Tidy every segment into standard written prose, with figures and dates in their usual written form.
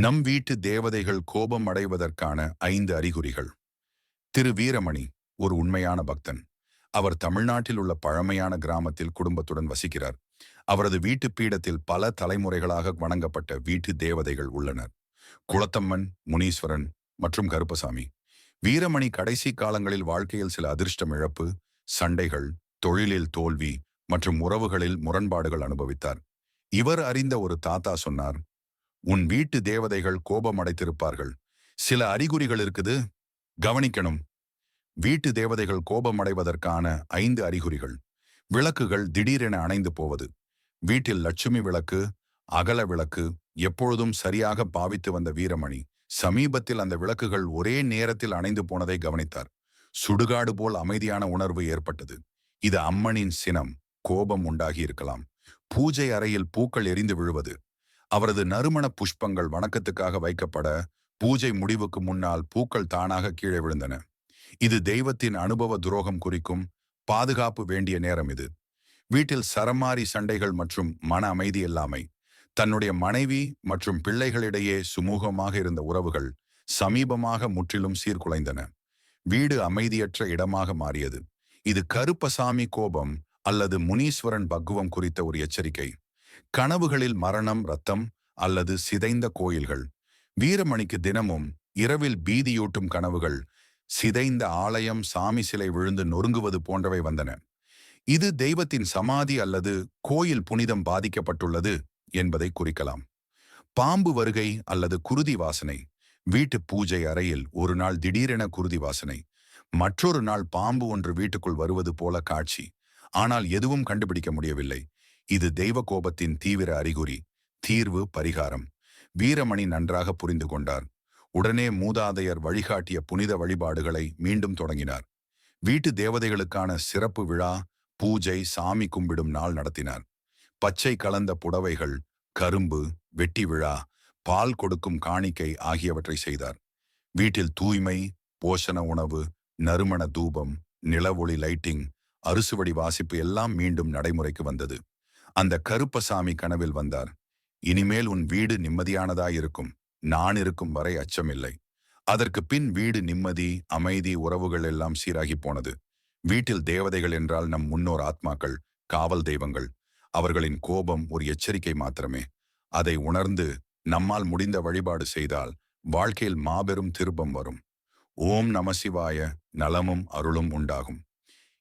நம் வீட்டு தேவதைகள் கோபம் அடைவதற்கான 5 அறிகுறிகள். திரு வீரமணி ஒரு உண்மையான பக்தன். அவர் தமிழ்நாட்டில் உள்ள பழமையான கிராமத்தில் குடும்பத்துடன் வசிக்கிறார். அவரது வீட்டு பீடத்தில் பல தலைமுறைகளாக வணங்கப்பட்ட வீட்டு தேவதைகள் உள்ளனர். குளத்தம்மன், முனீஸ்வரன் மற்றும் கருப்பசாமி. வீரமணி கடைசி காலங்களில் வாழ்க்கையில் சில அதிர்ஷ்டம் இழப்பு, சண்டைகள், தொழிலில் தோல்வி மற்றும் உறவுகளில் முரண்பாடுகள் அனுபவித்தார். இவர் அறிந்த ஒரு தாத்தா சொன்னார், உன் வீட்டு தேவதைகள் கோபம் அடைத்திருப்பார்கள். சில அறிகுறிகள் இருக்குது, கவனிக்கணும். வீட்டு தேவதைகள் கோபம் அடைவதற்கான 5 அறிகுறிகள். விளக்குகள் திடீரென அணைந்து போவது. வீட்டில் லட்சுமி விளக்கு, அகல விளக்கு எப்பொழுதும் சரியாக பாவித்து வந்த வீரமணி சமீபத்தில் அந்த விளக்குகள் ஒரே நேரத்தில் அணைந்து போனதை கவனித்தார். சுடுகாடு போல் அமைதியான உணர்வு ஏற்பட்டது. இது அம்மனின் சினம், கோபம் உண்டாகி இருக்கலாம். பூஜை அறையில் பூக்கள் எரிந்து விழுவது. அவரது நறுமண புஷ்பங்கள் வணக்கத்துக்காக வைக்கப்பட பூஜை முடிவுக்கு முன்னால் பூக்கள் தானாக கீழே விழுந்தன. இது தெய்வத்தின் அனுபவ துரோகம் குறிக்கும். பாதுகாப்பு வேண்டிய நேரம் இது. வீட்டில் சரமாரி சண்டைகள் மற்றும் மன அமைதி இல்லாமை. தன்னுடைய மனைவி மற்றும் பிள்ளைகளிடையே சுமூகமாக இருந்த உறவுகள் சமீபமாக முற்றிலும் சீர்குலைந்தன. வீடு அமைதியற்ற இடமாக மாறியது. இது கருப்பசாமி கோபம் அல்லது முனீஸ்வரன் பக்குவம் குறித்த ஒரு எச்சரிக்கை. கனவுகளில் மரணம், ரத்தம் அல்லது சிதைந்த கோயில்கள். வீரமணிக்கு தினமும் இரவில் பீதியூட்டும் கனவுகள், சிதைந்த ஆலயம், சாமி சிலை விழுந்து நொறுங்குவது போன்றவை வந்தன. இது தெய்வத்தின் சமாதி அல்லது கோயில் புனிதம் பாதிக்கப்பட்டுள்ளது என்பதை குறிக்கலாம். பாம்பு வருகை அல்லது குருதி வாசனை. வீட்டு பூஜை அறையில் ஒரு நாள் திடீரென குருதி வாசனை, மற்றொரு நாள் பாம்பு ஒன்று வீட்டுக்குள் வருவது போல காட்சி. ஆனால் எதுவும் கண்டுபிடிக்க முடியவில்லை. இது தெய்வ கோபத்தின் தீவிர அறிகுறி. தீர்வு, பரிகாரம். வீரமணி நன்றாக புரிந்து கொண்டார். உடனே மூதாதையர் வழிகாட்டிய புனித வழிபாடுகளை மீண்டும் தொடங்கினார். வீட்டு தேவதைகளுக்கான சிறப்பு விழா, பூஜை, சாமி கும்பிடும் நாள் நடத்தினார். பச்சை கலந்த புடவைகள், கரும்பு, வெட்டி விழா, பால் கொடுக்கும் காணிக்கை ஆகியவற்றை செய்தார். வீட்டில் தூய்மை, போஷண உணவு, நறுமண தூபம், நிலவொளி லைட்டிங், அறுசுவடி வாசிப்பு எல்லாம் மீண்டும் நடைமுறைக்கு வந்தது. அந்த கருப்பசாமி கனவில் வந்தார். இனிமேல் உன் வீடு நிம்மதியானதாயிருக்கும். நான் இருக்கும் வரை அச்சமில்லை. அதற்கு பின் வீடு நிம்மதி, அமைதி, உறவுகள் எல்லாம் சீராகி போனது. வீட்டில் தேவதைகள் என்றால் நம் முன்னோர் ஆத்மாக்கள், காவல் தெய்வங்கள். அவர்களின் கோபம் ஒரு எச்சரிக்கை மாத்திரமே. அதை உணர்ந்து நம்மால் முடிந்த வழிபாடு செய்தால் வாழ்க்கையில் மாபெரும் திருப்பம் வரும். ஓம் நம சிவாய. நலமும் அருளும் உண்டாகும்.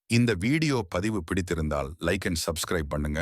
இந்த வீடியோ பதிவு பிடித்திருந்தால் லைக் அண்ட் சப்ஸ்கிரைப் பண்ணுங்க.